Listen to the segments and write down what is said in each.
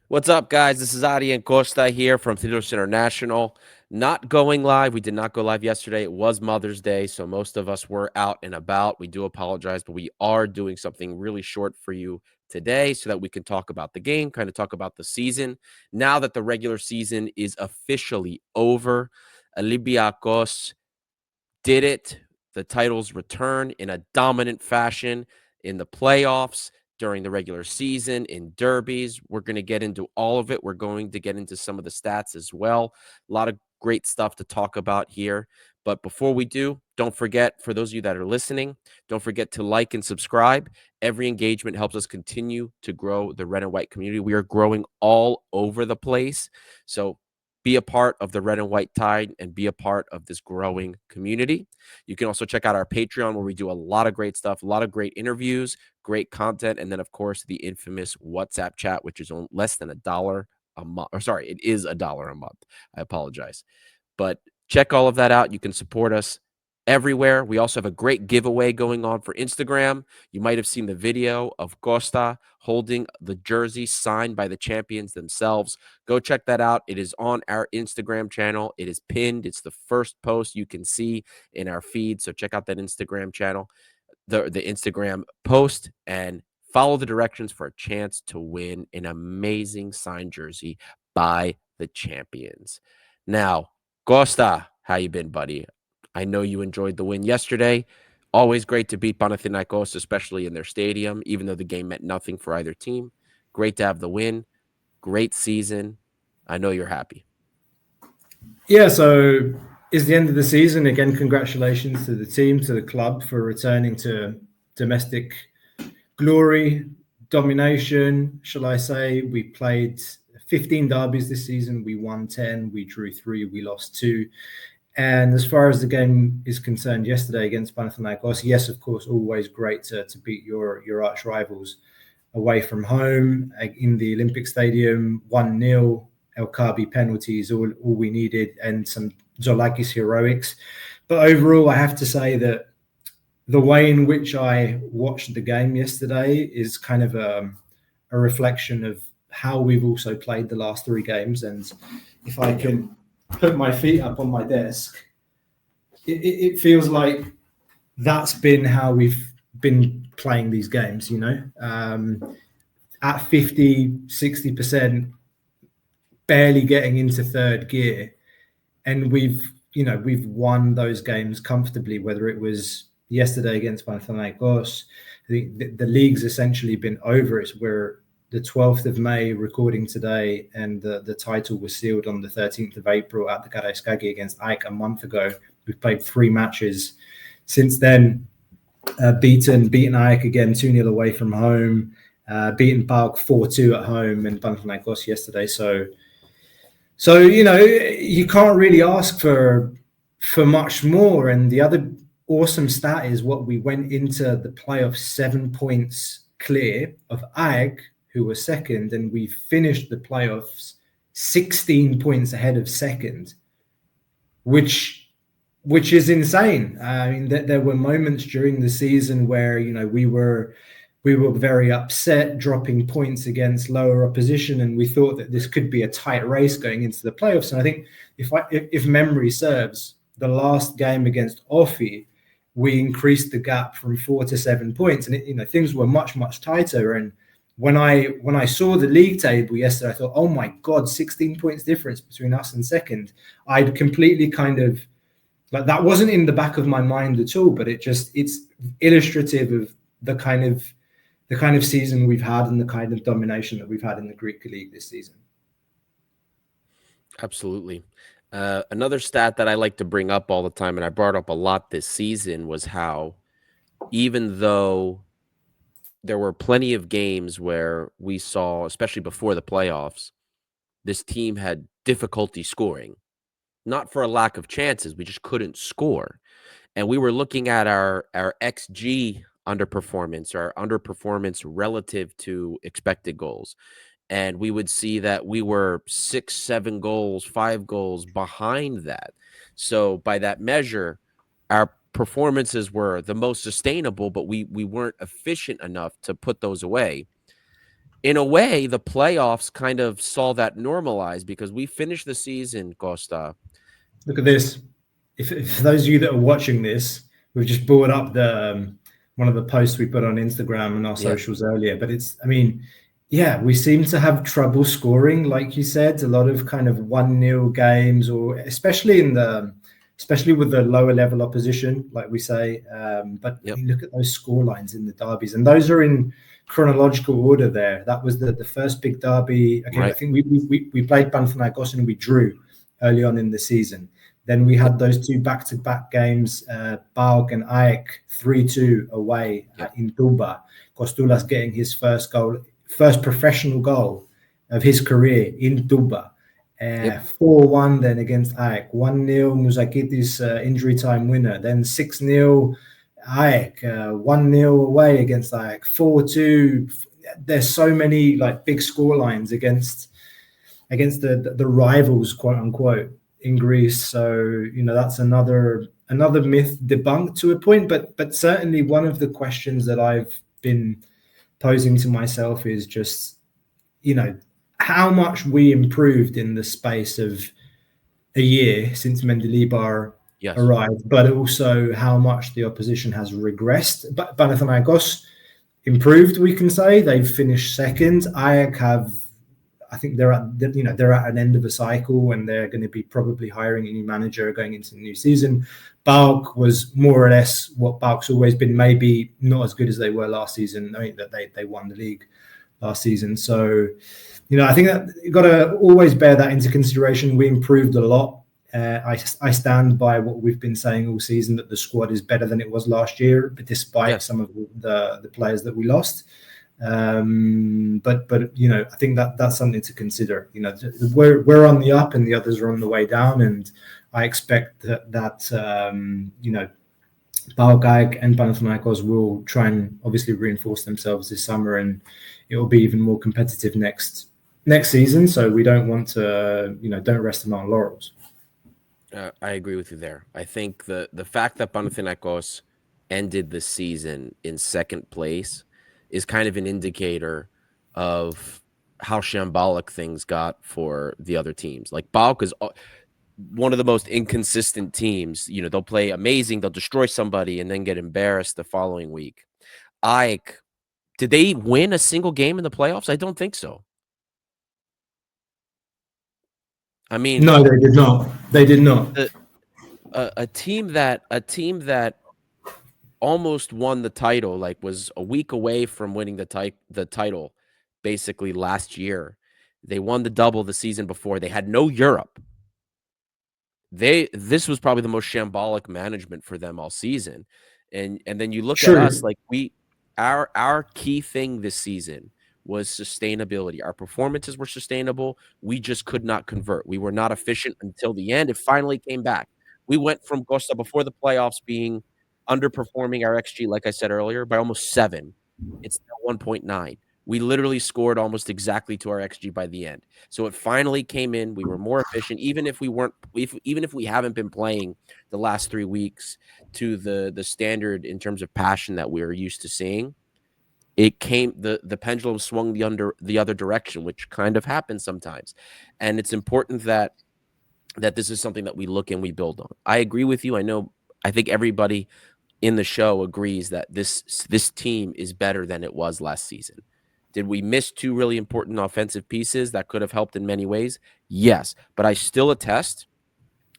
What's up, guys? This is Ari and Costa here from Theaters International. Not going live. We did not go live yesterday. It was Mother's Day, so most of us were out and about. We do apologize, but we are doing something really short for you today so that we can talk about the game, kind of talk about the season. Now that the regular season is officially over, Olympiacos did it. The titles return in a dominant fashion in the playoffs, during the regular season, in derbies. We're going to get into all of it. We're going to get into some of the stats as well. A lot of great stuff to talk about here. But before we do, don't forget, for those of you that are listening, don't forget to like and subscribe. Every engagement helps us continue to grow the red and white community. We are growing all over the place. So be a part of the red and white tide and be a part of this growing community. You can also check out our Patreon where we do a lot of great stuff, a lot of great interviews, great content, and then, of course, the infamous WhatsApp chat, which is less than $1 a month. Or sorry, it is $1 a month. I apologize. But check all of that out. You can support us everywhere. We also have a great giveaway going on for Instagram. You might have seen the video of Costa holding the jersey signed by the champions themselves. Go check that out. It is on our Instagram channel. It is pinned. It's the first post you can see in our feed. So check out that Instagram channel, the Instagram post, and follow the directions for a chance to win an amazing signed jersey by the champions. Now, Costa, how you been, buddy? I know you enjoyed the win yesterday. Always great to beat Panathinaikos, especially in their stadium, even though the game meant nothing for either team. Great to have the win. Great season. I know you're happy. Yeah, so it's the end of the season. Again, congratulations to the team, to the club for returning to domestic glory, domination, shall I say. We played 15 derbies this season. We won 10, we drew 3, we lost 2. And as far as the game is concerned, yesterday against Panathinaikos, yes, of course, always great to beat your arch rivals away from home in the Olympic Stadium, 1-0. El Kaabi penalties, all we needed, and some Tzolakis heroics. But overall, I have to say that the way in which I watched the game yesterday is kind of a reflection of how we've also played the last 3 games. And if I can put my feet up on my desk, it feels like that's been how we've been playing these games, at 50, 60%, barely getting into third gear. And we've won those games comfortably, whether it was yesterday against Panathinaikos. The league's essentially been over it. We're the 12th of May recording today, and the title was sealed on the 13th of April at the Karaiskaki against Ike a month ago. We've played 3 matches since then, beaten Ike again 2-0 away from home, beaten PAOK 4-2 at home, and Panathinaikos yesterday. So you can't really ask for much more. And the other awesome stat is what we went into the playoffs 7 points clear of AG, who was second, and we finished the playoffs 16 points ahead of second, which is insane. I mean, there were moments during the season where we were very upset, dropping points against lower opposition, and we thought that this could be a tight race going into the playoffs. And I think if memory serves, the last game against Offi, we increased the gap from 4 to 7 points, and things were much tighter. And when I saw the league table yesterday, I thought, oh my God, 16 points difference between us and second. I'd completely kind of that wasn't in the back of my mind at all, but it's illustrative of the kind of season we've had and the kind of domination that we've had in the Greek league this season. Absolutely. Another stat that I like to bring up all the time, and I brought up a lot this season, was how even though there were plenty of games where we saw, especially before the playoffs, this team had difficulty scoring. Not for a lack of chances, we just couldn't score. And we were looking at our XG underperformance, our underperformance relative to expected goals. And we would see that we were 6, 7 goals, 5 goals behind that. So by that measure, our performances were the most sustainable, but we weren't efficient enough to put those away. in a way, the playoffs kind of saw that normalize because we finished the season, Costa. Look at this. If those of you that are watching this, we've just brought up the one of the posts we put on Instagram and our socials earlier. But it's, I mean, yeah, we seem to have trouble scoring, like you said, a lot of kind of 1-0 games, or especially with the lower level opposition, like we say. But I mean, look at those score lines in the derbies, and those are in chronological order there. That was the first big derby. Again, right. I think we played Panathinaikos and we drew early on in the season. Then we had those two back-to-back games, PAOK and AEK 3-2 away in Tuba. Kostoulas getting his first professional goal of his career in Tuba. 4-1 then against AEK. 1-0 Muzakitis injury time winner. Then 6-0 AEK. 1-0 away against AEK. 4-2. There's so many like big score lines against the rivals, quote unquote, in Greece. So that's another myth debunked to a point, but certainly one of the questions that I've been posing to myself is just how much we improved in the space of a year since Mendilibar arrived, but also how much the opposition has regressed. But Panathinaikos improved, we can say. They've finished second. AEK I think they're at an end of a cycle, and they're going to be probably hiring a new manager going into the new season. PAOK was more or less what PAOK's always been, maybe not as good as they were last season. I mean, that they won the league last season. So, I think that you've got to always bear that into consideration. We improved a lot. I stand by what we've been saying all season, that the squad is better than it was last year, despite some of the players that we lost. But I think that's something to consider. We're on the up and the others are on the way down, and I expect that PAOK and Panathinaikos will try and obviously reinforce themselves this summer, and it will be even more competitive next season. So we don't want to don't rest on our laurels. I agree with you there. I think the fact that Panathinaikos ended the season in second place is kind of an indicator of how shambolic things got for the other teams. Like PAOK is one of the most inconsistent teams. They'll play amazing, they'll destroy somebody, and then get embarrassed the following week. AEK, did they win a single game in the playoffs? I don't think so. I mean, no, they did not. They did not. A team that almost won the title, like was a week away from winning the title basically last year. They won the double the season before. They had no Europe. This was probably the most shambolic management for them all season. And then you look at us, like our key thing this season was sustainability. Our performances were sustainable. We just could not convert. We were not efficient until the end. It finally came back. We went from Costa before the playoffs being underperforming our XG, like I said earlier, by almost 7. It's now 1.9. We literally scored almost exactly to our XG by the end. So it finally came in. We were more efficient, even if we haven't been playing the last 3 weeks to the standard in terms of passion that we're used to seeing. It came, the pendulum swung the other direction, which kind of happens sometimes. And it's important that this is something that we look and we build on. I agree with you. I think everybody in the show agrees that this team is better than it was last season. Did we miss 2 really important offensive pieces that could have helped in many ways? Yes, but I still attest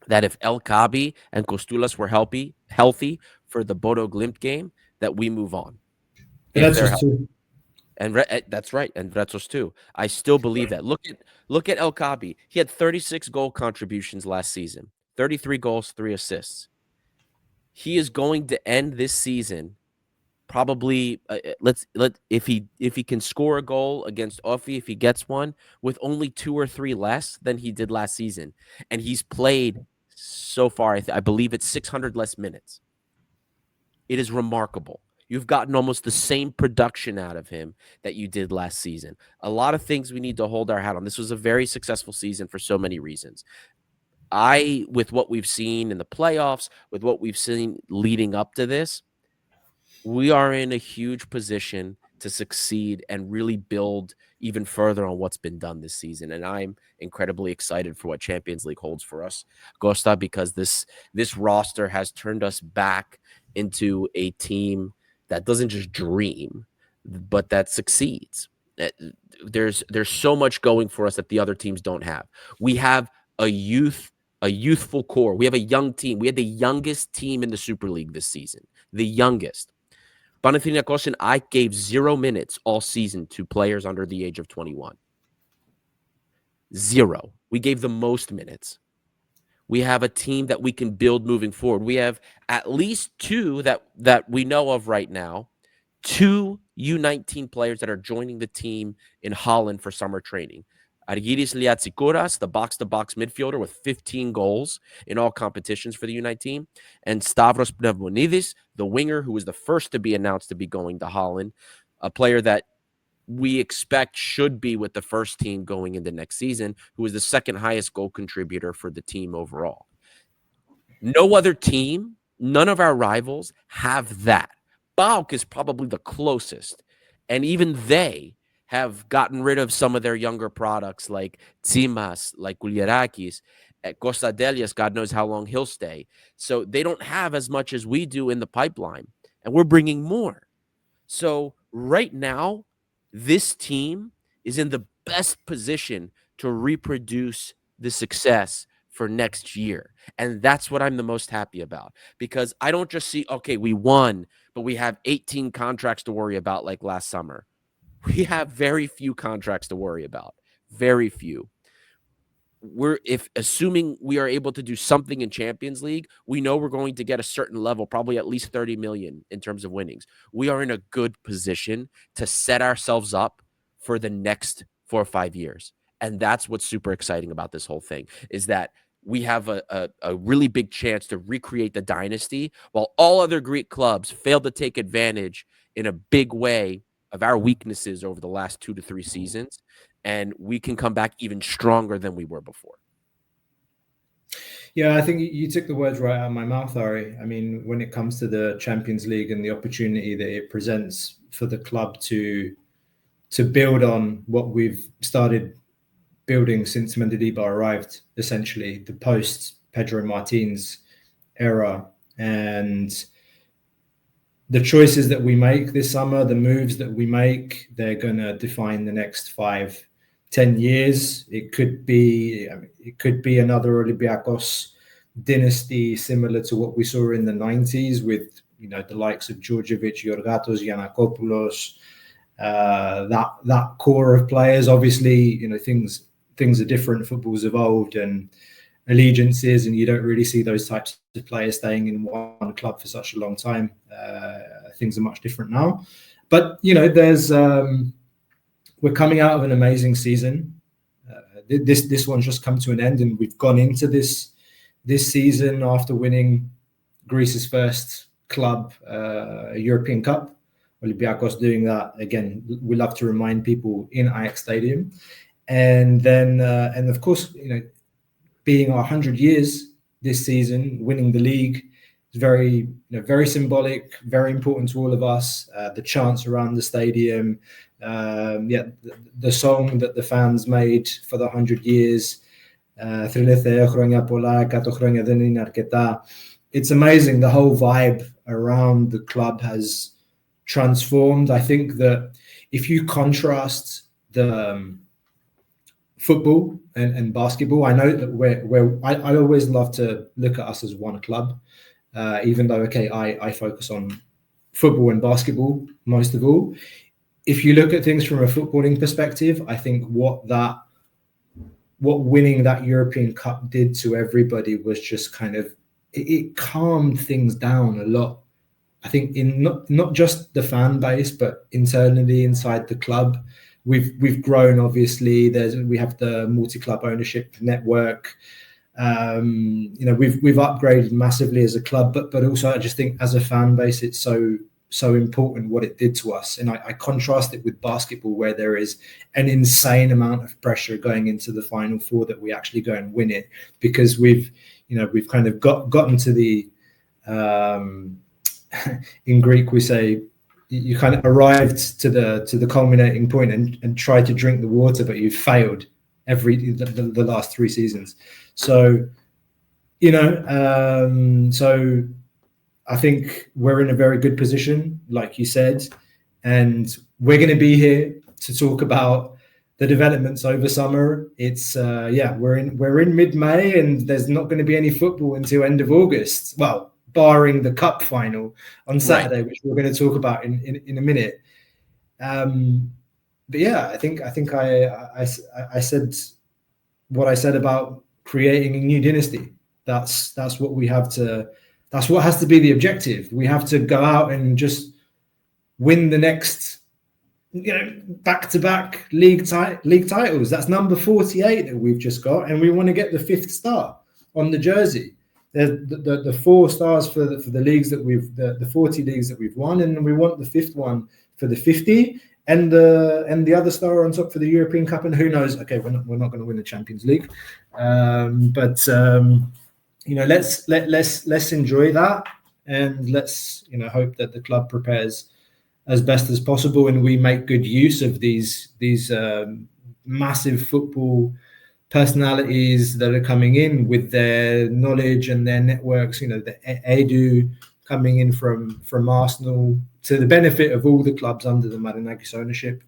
that if El Kaabi and Kostoulas were healthy for the Bodo Glimt game, that we move on. That's too. And that's right, and Retsos too. I still believe that. Look at El Kaabi. He had 36 goal contributions last season, 33 goals, 3 assists. He is going to end this season probably if he can score a goal against Offi, if he gets one, with only 2 or 3 less than he did last season, and he's played so far. I believe it's 600 less minutes. It is remarkable. You've gotten almost the same production out of him that you did last season. A lot of things we need to hold our hat on. This was a very successful season for so many reasons. With what we've seen in the playoffs, with what we've seen leading up to this, we are in a huge position to succeed and really build even further on what's been done this season. And I'm incredibly excited for what Champions League holds for us, Costa, because this roster has turned us back into a team that doesn't just dream, but that succeeds. There's so much going for us that the other teams don't have. We have a youthful core. We have a young team. We had the youngest team in the Super League this season, the youngest. Panathinaikos and I gave 0 minutes all season to players under the age of 21. 0. We gave the most minutes. We have a team that we can build moving forward. We have at least 2 that we know of right now, 2 U19 players that are joining the team in Holland for summer training. Argyris Liatsikuras, the box-to-box midfielder with 15 goals in all competitions for the U19, and Stavros Pneumonidis, the winger who was the first to be announced to be going to Holland, a player that we expect should be with the first team going into next season, who is the second highest goal contributor for the team overall. No other team, none of our rivals have that. PAOK is probably the closest, and even they have gotten rid of some of their younger products like Tsimas, like Gouliarakis, Kostadelias, God knows how long he'll stay. So they don't have as much as we do in the pipeline, and we're bringing more. So right now, this team is in the best position to reproduce the success for next year. And that's what I'm the most happy about, because I don't just see, okay, we won, but we have 18 contracts to worry about like last summer. We have very few contracts to worry about. Very few. If assuming we are able to do something in Champions League, we know we're going to get a certain level, probably at least 30 million in terms of winnings. We are in a good position to set ourselves up for the next 4 or 5 years. And that's what's super exciting about this whole thing, is that we have a really big chance to recreate the dynasty while all other Greek clubs failed to take advantage in a big way of our weaknesses over the last 2 to 3 seasons, and we can come back even stronger than we were before. Yeah, I think you took the words right out of my mouth, Ari. I mean, when it comes to the Champions League and the opportunity that it presents for the club to build on what we've started building since Mendilibar arrived, essentially the post Pedro Martins era, and the choices that we make this summer, the moves that we make, they're going to define the next 5-10 years. It could be another Olympiacos dynasty similar to what we saw in the 90s with, the likes of Djordjevic, Yorgatos, Giannakopoulos, that core of players. Obviously, things are different. Football's evolved and allegiances, and you don't really see those types of players staying in one club for such a long time. Things are much different now, but there's we're coming out of an amazing season. This one's just come to an end, and we've gone into this season after winning Greece's first club European Cup. Olympiacos doing that again. We love to remind people in Ajax Stadium, and then and of course being our 100 years this season, winning the league is very, very symbolic, very important to all of us. The chants around the stadium, the song that the fans made for the 100 years, it's amazing. The whole vibe around the club has transformed. I think that if you contrast the football and basketball, I know that I always love to look at us as one club, even though I focus on football and basketball most of all. If you look at things from a footballing perspective, I think what winning that European Cup did to everybody was just kind of it calmed things down a lot. I think in not just the fan base, but internally inside the club. We've grown, obviously. We have the multi-club ownership network. We've upgraded massively as a club, but also I just think as a fan base, it's so important what it did to us. And I contrast it with basketball, where there is an insane amount of pressure going into the Final Four that we actually go and win it, because we've kind of gotten to the in Greek we say you kind of arrived to the culminating point and tried to drink the water, but you failed the last 3 seasons. So, so I think we're in a very good position, like you said, and we're going to be here to talk about the developments over summer. It's we're in mid-May, and there's not going to be any football until end of August. Well, barring the cup final on Saturday, which we're going to talk about in a minute. But yeah, I think I said what I said about creating a new dynasty. That's what we have to. That's what has to be the objective. We have to go out and just win the next, back-to-back league titles. That's number 48 that we've just got, and we want to get the 5th star on the jersey. The 4 stars for the leagues that the 40 leagues that we've won, and we want the 5th one for the 50, and the other star on top for the European Cup. And who knows? Okay, we're not going to win the Champions League, but let's enjoy that, and let's hope that the club prepares as best as possible, and we make good use of these massive football personalities that are coming in with their knowledge and their networks. The Edu coming in from Arsenal, to the benefit of all the clubs under the Panathinaikos ownership,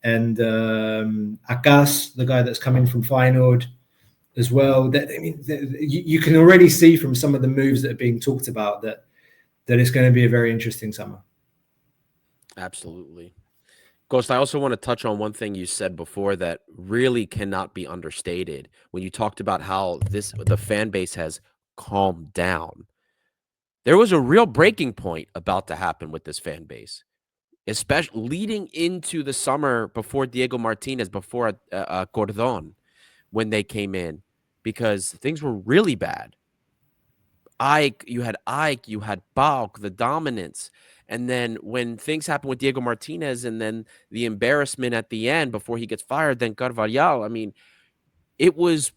and Akas, the guy that's coming from Feyenoord as well. You can already see from some of the moves that are being talked about that it's going to be a very interesting summer. Absolutely. Ghost, I also want to touch on one thing you said before that really cannot be understated when you talked about how the fan base has calmed down. There was a real breaking point about to happen with this fan base, especially leading into the summer before Diego Martinez, before Cordon, when they came in, because things were really bad. You had Bauk, the dominance. And then when things happen with Diego Martinez, and then the embarrassment at the end before he gets fired, then Carvalhal, I mean, it was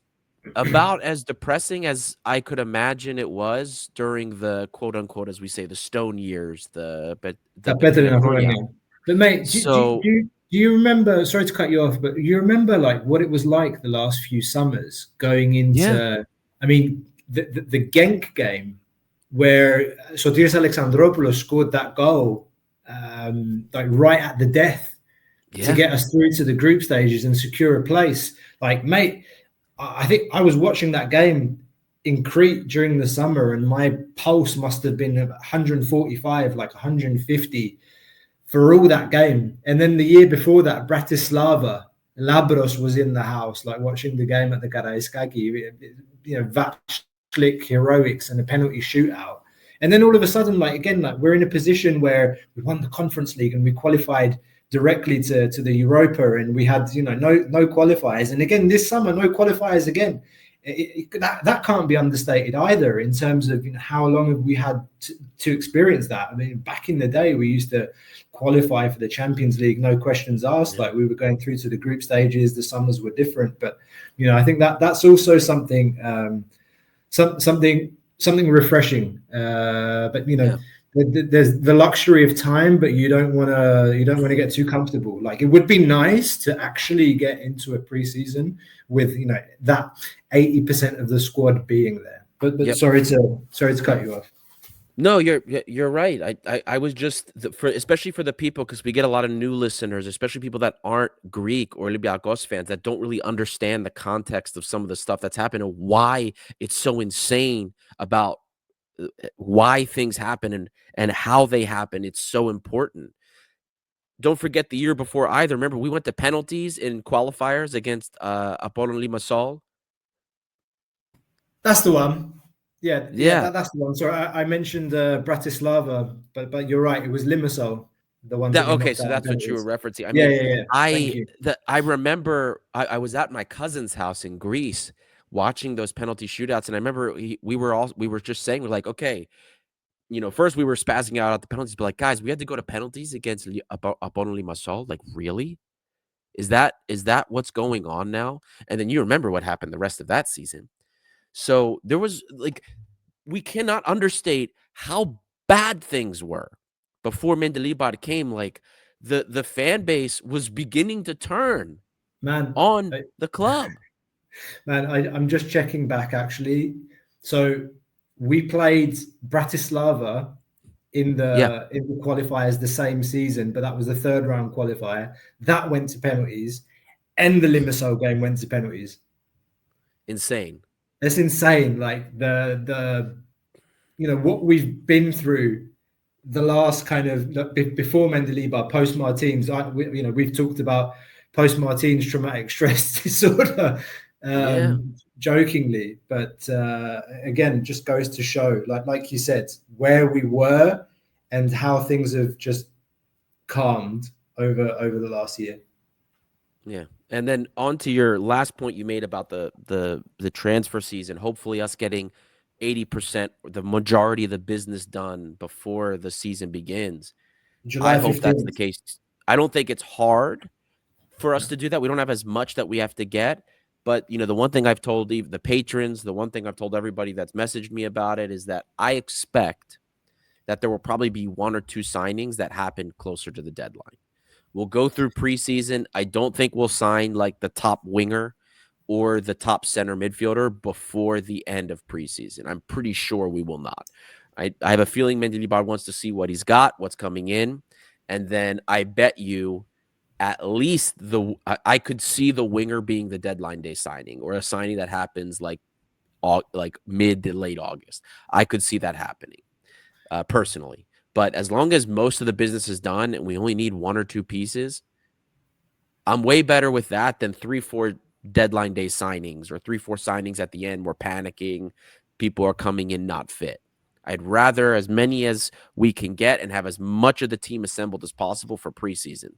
about as depressing as I could imagine it was during the quote unquote, as we say, the stone years, but mate, do you remember, sorry to cut you off, but you remember like what it was like the last few summers going into, I mean, the Genk game where Sotiris Alexandropoulos scored that goal like right at the death to get us through to the group stages and secure a place. Like, mate, I think I was watching that game in Crete during the summer, and my pulse must have been 145, like 150 for all that game. And then the year before that, Bratislava, Labros was in the house, like watching the game at the Karaiskaki, Vachlik heroics and a penalty shootout. And then all of a sudden, like again, like we're in a position where we won the Conference League and we qualified directly to the Europa, and we had no qualifiers. And again, this summer, no qualifiers again. That can't be understated either in terms of how long have we had to experience that. I mean, back in the day, we used to qualify for the Champions League, no questions asked. Like we were going through to the group stages. The summers were different, but I think that's also something something refreshing. But there's the luxury of time, but you don't want to get too comfortable. Like it would be nice to actually get into a preseason with that 80% of the squad being there. But sorry to cut you off. No, you're right. I was just especially for the people, because we get a lot of new listeners, especially people that aren't Greek or Olympiacos fans that don't really understand the context of some of the stuff that's happened and why it's so insane about why things happen and how they happen. It's so important. Don't forget the year before either. Remember, we went to penalties in qualifiers against Apollon Limassol. That's the one. Yeah. That's the one. Sorry, I mentioned Bratislava, but you're right. It was Limassol, the one. Okay, so that's what you were referencing. I mean, I remember I was at my cousin's house in Greece watching those penalty shootouts, and I remember we were just saying, we're like, okay, first we were spazzing out at the penalties, but like, guys, we had to go to penalties against Apollon Limassol. Like, really? Is that what's going on now? And then you remember what happened the rest of that season. So there was like, we cannot understate how bad things were before Mendilibar came, like the fan base was beginning to turn Man, on the club. Man, I'm just checking back actually. So we played Bratislava in Yeah, the qualifiers the same season, but that was the third round qualifier. That went to penalties, and the Limassol game went to penalties. insane. That's insane. Like the what we've been through the last kind of before Mendilibar, post Martins. We've talked about post Martins traumatic stress disorder, Yeah. jokingly, but again, just goes to show, like you said, where we were and how things have just calmed over the last year. Yeah. And then on to your last point you made about the transfer season, hopefully us getting 80%, the majority of the business done before the season begins. I July hope that's the 15th. case. I don't think it's hard for us to do that. We don't have as much that we have to get. But, the one thing I've told the patrons, the one thing I've told everybody that's messaged me about it is that I expect that there will probably be one or two signings that happen closer to the deadline. We'll go through preseason. I don't think we'll sign like the top winger or the top center midfielder before the end of preseason. I'm pretty sure we will not. I have a feeling Mendilibar wants to see what he's got, what's coming in. And then I bet you at least I could see the winger being the deadline day signing or a signing that happens like mid to late August. I could see that happening personally. But as long as most of the business is done and we only need one or two pieces, I'm way better with that than 3-4 deadline day signings or 3-4 signings at the end. We're panicking. People are coming in not fit. I'd rather as many as we can get and have as much of the team assembled as possible for preseason,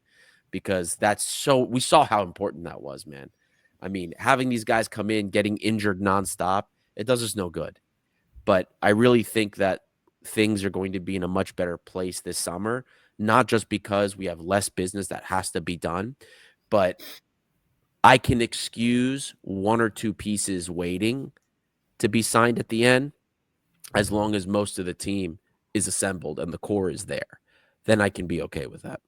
because we saw how important that was, man. I mean, having these guys come in, getting injured nonstop, it does us no good. But I really think that things are going to be in a much better place this summer, not just because we have less business that has to be done, but I can excuse one or two pieces waiting to be signed at the end as long as most of the team is assembled and the core is there. Then I can be okay with that.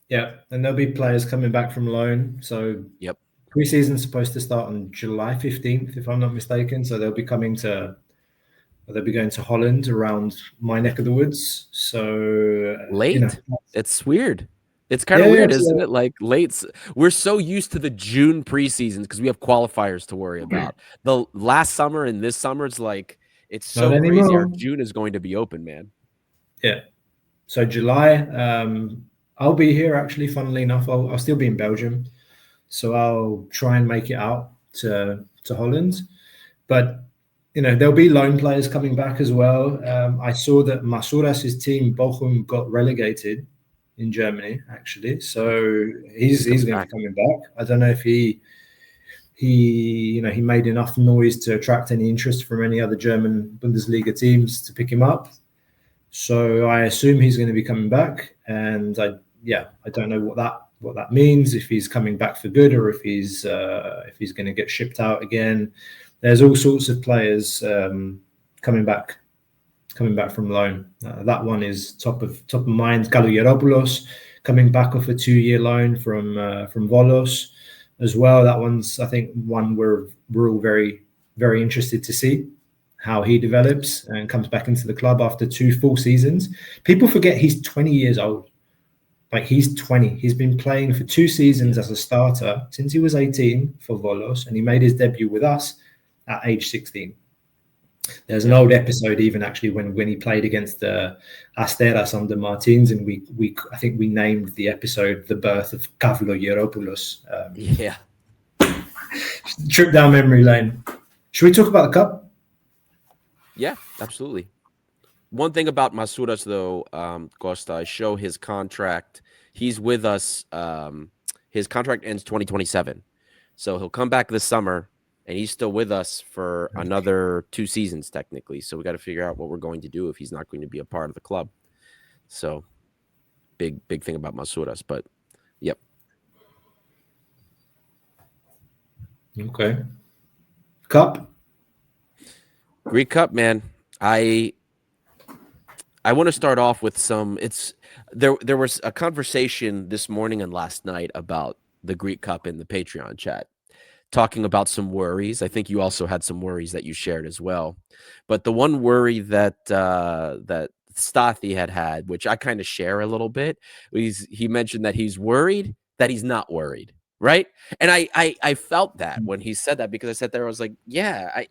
Yeah, and there'll be players coming back from loan. So Yep. preseason's supposed to start on July 15th, if I'm not mistaken. So they'll be going to Holland, around my neck of the woods. So Late? It's weird. It's kind of yeah, weird, isn't it? Like late. We're so used to the June preseasons because we have qualifiers to worry about. The last summer and this summer, it's not so crazy. Our anymore. June is going to be open, man. Yeah. So July, I'll be here actually. Funnily enough, I'll still be in Belgium, so I'll try and make it out to Holland. But there'll be loan players coming back as well. I saw that Masouras' team Bochum got relegated in Germany actually, so he's going to be coming back. I don't know if he made enough noise to attract any interest from any other German Bundesliga teams to pick him up. So I assume he's going to be coming back, and I don't know what that means, if he's coming back for good or if he's going to get shipped out again. There's all sorts of players coming back from loan. That one is top of mind. Kalogeropoulos coming back off a 2-year loan from Volos as well. That one's, I think, one we're all very, very interested to see how he develops and comes back into the club after 2 full seasons. People forget he's 20 years old. Like, he's 20. He's been playing for 2 seasons as a starter since he was 18 for Volos, and he made his debut with us at age 16. There's an old episode even actually when he played against the Asteras under Martins, and I think we named the episode "The Birth of Kalogeropoulos." Yeah. Trip down memory lane. Should we talk about the cup? Yeah, absolutely. One thing about Masouras, though, Costa, I show his contract. He's with us. His contract ends 2027. So he'll come back this summer, and he's still with us for another 2 seasons, technically. So we got to figure out what we're going to do if he's not going to be a part of the club. So big thing about Masouras, but yep. Okay. Cup? Greek Cup, man. I want to start off with some. There was a conversation this morning and last night about the Greek Cup in the Patreon chat, talking about some worries. I think you also had some worries that you shared as well. But the one worry that Stathi had, which I kind of share a little bit, he mentioned that he's worried that he's not worried, right? And I felt that when he said that, because I sat there, I was like, yeah,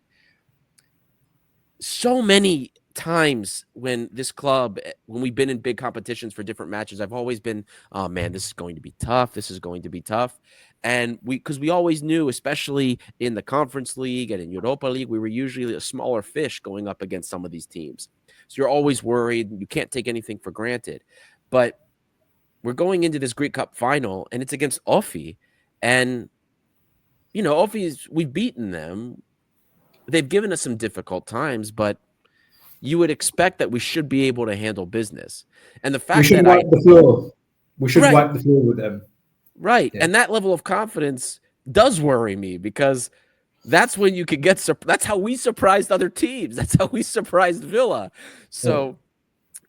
so many times when this club, when we've been in big competitions for different matches, I've always been, oh man, this is going to be tough. This is going to be tough. And because we always knew, especially in the Conference League and in Europa League, we were usually a smaller fish going up against some of these teams. So you're always worried. You can't take anything for granted. But we're going into this Greek Cup final, and it's against Offi. And, Offi's, we've beaten them. They've given us some difficult times, but you would expect that we should be able to handle business. And the fact that wipe the floor. We should right, wipe the floor with them. Right. Yeah. And that level of confidence does worry me, because that's when you could get that's how we surprised other teams. That's how we surprised Villa. So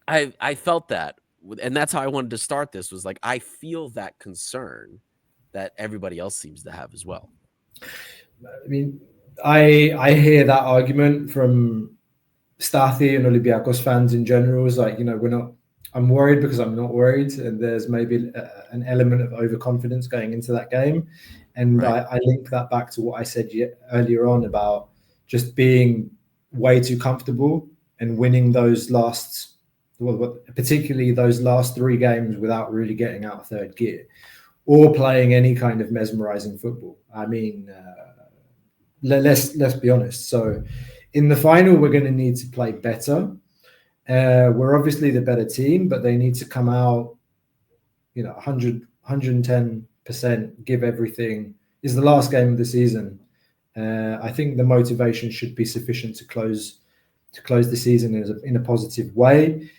I felt that. And that's how I wanted to start this, was like, I feel that concern that everybody else seems to have as well. I mean, I hear that argument from Stathi and Olympiacos fans in general. Is like, I'm worried because I'm not worried, and there's maybe an element of overconfidence going into that game. And right. I link that back to what I said earlier on about just being way too comfortable and winning those particularly those last 3 games without really getting out of third gear or playing any kind of mesmerizing football. I mean, let's be honest. So in the final, we're going to need to play better. We're obviously the better team, but they need to come out, 100, 110%, give everything. It's the last game of the season. I think the motivation should be sufficient to close the season in a positive way.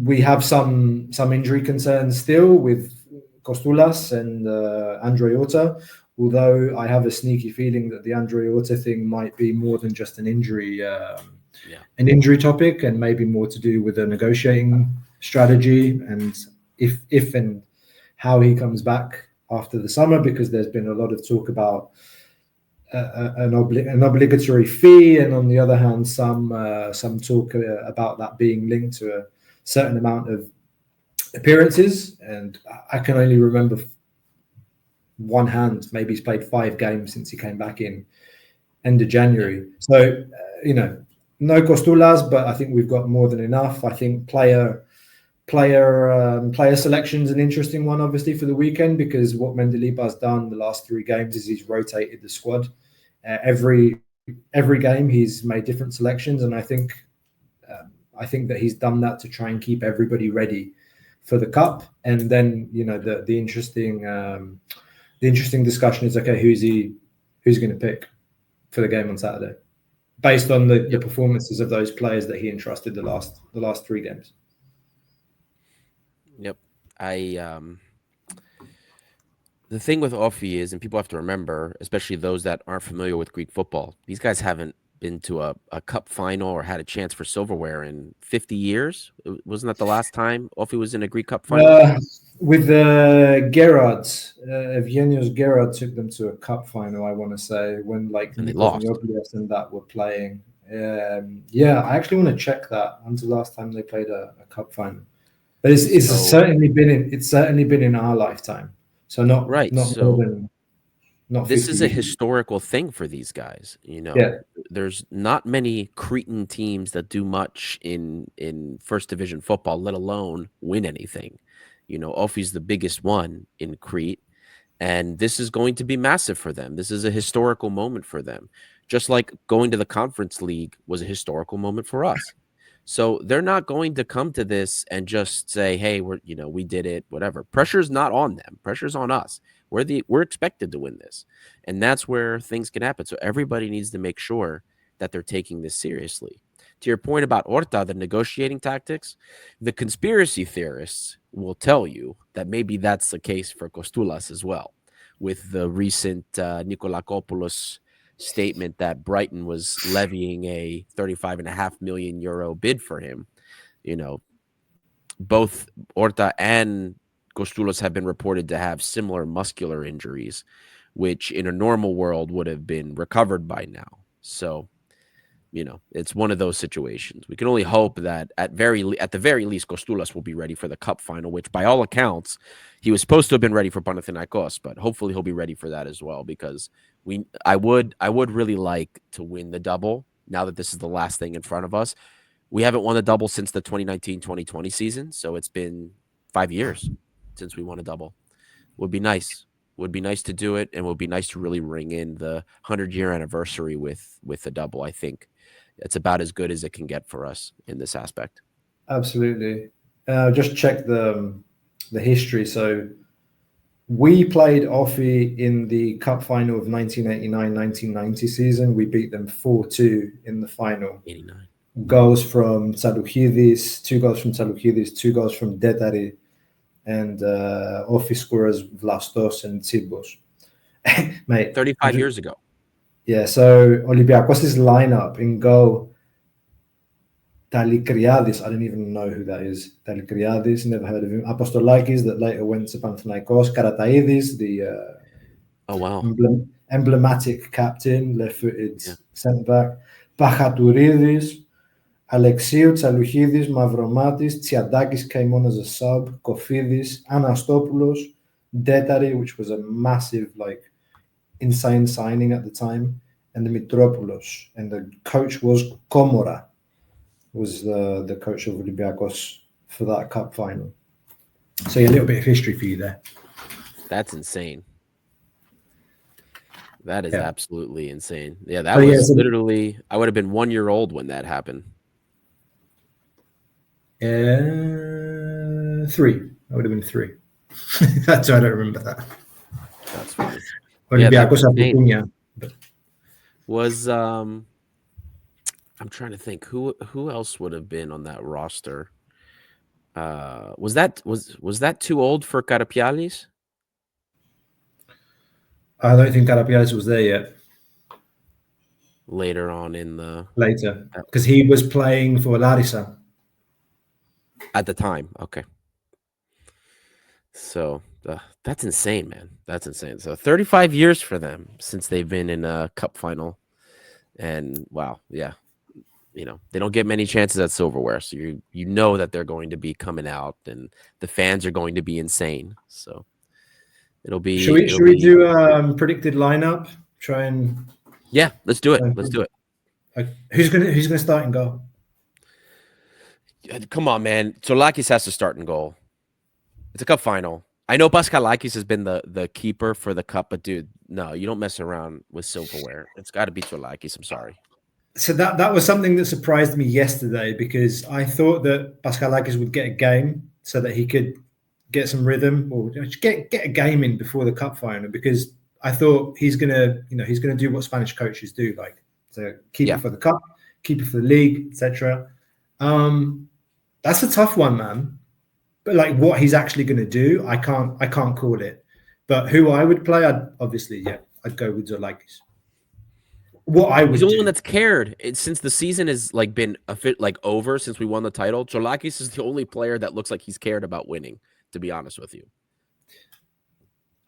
We have some injury concerns still with Kostoulas and Andre Orta, although I have a sneaky feeling that the Andre Orta thing might be more than just an injury topic, and maybe more to do with a negotiating strategy, and if and how he comes back after the summer, because there's been a lot of talk about an obligatory fee, and on the other hand, some talk about that being linked to a certain amount of appearances. And I can only remember one hand, maybe he's played 5 games since he came back in end of January. So, no Kostoulas, but I think we've got more than enough. I think player selection is an interesting one, obviously, for the weekend, because what Mendilibar's done the last 3 games is he's rotated the squad. Every game he's made different selections, and I think that he's done that to try and keep everybody ready for the cup. And then the interesting discussion is, okay, who's going to pick for the game on Saturday, based on the performances of those players that he entrusted the last 3 games. Yep. The thing with Offi is, and people have to remember, especially those that aren't familiar with Greek football, these guys haven't been to a cup final or had a chance for silverware in 50 years. Wasn't that the last time Offi was in a Greek Cup final? With Gerard, Evgenios Gerard took them to a cup final, I want to say, when and they lost. And that were playing. I actually want to check that. When's the last time they played a cup final? But it's certainly been in our lifetime. So not right. Not so more than, not this is a years. Historical thing for these guys. There's not many Cretan teams that do much in first division football, let alone win anything. Offi's the biggest one in Crete, and this is going to be massive for them. This is a historical moment for them, just like going to the Conference League was a historical moment for us. So they're not going to come to this and just say, hey, we did it, whatever. Pressure's not on them. Pressure's on us. We're expected to win this. And that's where things can happen. So everybody needs to make sure that they're taking this seriously. To your point about Orta, the negotiating tactics, the conspiracy theorists will tell you that maybe that's the case for Kostoulas as well, with the recent Nikolakopoulos statement that Brighton was levying a €35.5 million bid for him. both Orta and Kostoulas have been reported to have similar muscular injuries, which in a normal world would have been recovered by now. So, it's one of those situations. We can only hope that at the very least, Kostoulas will be ready for the cup final, which by all accounts, he was supposed to have been ready for Panathinaikos, but hopefully he'll be ready for that as well, because I would really like to win the double now that this is the last thing in front of us. We haven't won a double since the 2019-2020 season, so it's been 5 years since we won a double. Would be nice. Would be nice to do it, and would be nice to really ring in the 100-year anniversary with the double. I think it's about as good as it can get for us in this aspect. Absolutely. Just check the history. So we played Offi in the cup final of 1989-1990 season. We beat them 4-2 in the final. 89. Goals from Tzolakis, 2 goals from Tzolakis, 2 goals from Detari, and Offi scorers Vlastos and Tsibos. Mate, 35 years ago. Yeah, so Olympiacos' lineup in goal: Talikriadis, I don't even know who that is. Talikriadis, never heard of him. Apostolakis, that later went to Panathinaikos. Karataidis, the oh wow, emblematic captain, left-footed centre back. Pachaturidis, Alexiou, Tsalouchidis, Mavromatis, Tsiadakis came on as a sub. Kofidis, Anastopoulos, Detari, which was a massive, insane signing at the time, and the Mitropoulos, and the coach was Komora, was the coach of Olympiacos for that cup final. So a little bit of history for you there. That's insane. That is absolutely insane. Yeah, that was literally, I would have been 1 year old when that happened. 3. I would have been 3. That's why I don't remember that. That's funny. Olympiacos was I'm trying to think who else would have been on that roster. Was that too old for Karapialis? I don't think Karapialis was there yet. Later on in the because he was playing for Larissa at the time. Okay, so that's insane, man. That's insane. So 35 years for them since they've been in a cup final, and wow, yeah, they don't get many chances at silverware, so you know that they're going to be coming out, and the fans are going to be insane. So it'll be. Should we do predicted lineup? Try and let's do it. Let's do it. Who's gonna start in goal? Come on, man. Tzolakis has to start in goal. It's a cup final. I know Paskalakis has been the keeper for the cup, but dude, no, you don't mess around with silverware. It's got to be Tzolakis. I'm sorry. So that was something that surprised me yesterday, because I thought that Paskalakis would get a game so that he could get some rhythm, or get a game in before the cup final, because I thought he's gonna do what Spanish coaches do, like to keep it for the cup, keep it for the league, etc. That's a tough one, man. But what he's actually going to do, I can't call it. But who I would play, I'd go with Tzolakis. What I would He's the only one that's cared since the season has been over since we won the title. Tzolakis is the only player that looks like he's cared about winning, to be honest with you.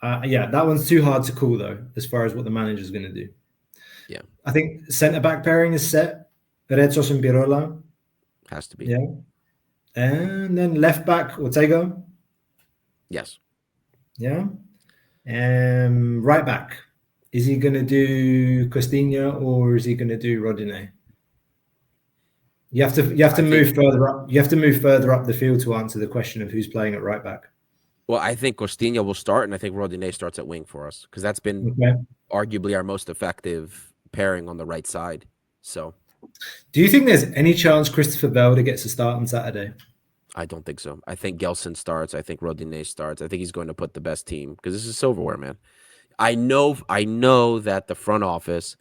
That one's too hard to call though, as far as what the manager's going to do. Yeah, I think centre back pairing is set. Peretsos and Pirola has to be. Yeah, and then left back Ortega. Yes. Yeah, and right back. Is he going to do Costinha or is he going to do Rodinei? You have to move further up. You have to move further up the field to answer the question of who's playing at right back. Well, I think Costinha will start, and I think Rodinei starts at wing for us, because that's been arguably our most effective pairing on the right side. So, do you think there's any chance Christopher Belder gets a start on Saturday? I don't think so. I think Gelson starts. I think Rodinei starts. I think he's going to put the best team, because this is silverware, man. I know that the front office,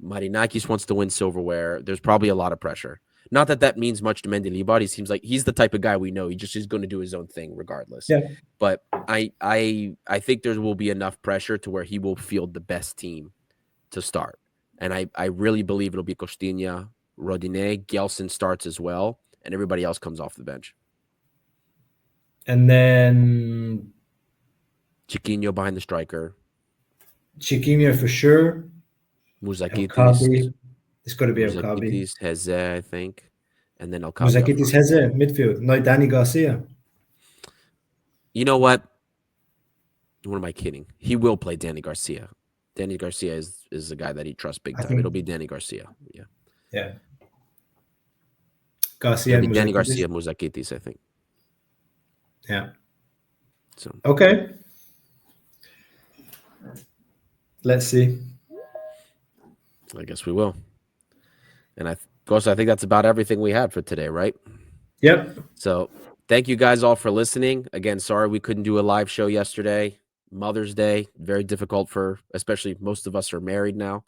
Marinakis wants to win silverware. There's probably a lot of pressure. Not that means much to Mendilibar. He seems like he's the type of guy we know. He just is going to do his own thing regardless. Yeah. But I think there will be enough pressure to where he will field the best team to start. And I really believe it'll be Costinha, Rodinei, Gelson starts as well. and everybody else comes off the bench. And then Chiquinho behind the striker. Chiquinho for sure. El Mouzakitis. Kaabi. It's got to be El Kaabi. Mouzakitis, Heze, I think. And then El Kaabi. Mouzakitis Heze, midfield. No Danny Garcia. You know what? What am I kidding? He will play Danny Garcia. Danny Garcia is the guy that he trusts big time. It'll be Danny Garcia. Yeah. Yeah. Garcia. It'll be Danny Garcia, Mouzakitis, I think. Yeah. So okay. Let's see. I guess we will. And of course, I think that's about everything we had for today, right? Yep. So thank you guys all for listening. Again, sorry we couldn't do a live show yesterday. Mother's Day, very difficult for, especially most of us are married now.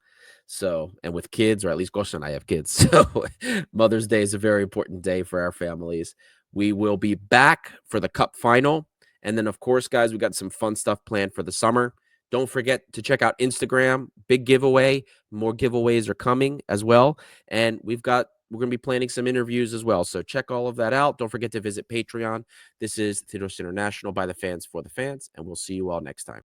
So, and with kids, or at least Costa and I have kids. So Mother's Day is a very important day for our families. We will be back for the Cup final. And then, of course, guys, we got some fun stuff planned for the summer. Don't forget to check out Instagram, big giveaway. More giveaways are coming as well. And we're going to be planning some interviews as well. So check all of that out. Don't forget to visit Patreon. This is Theodos International, by the fans, for the fans. And we'll see you all next time.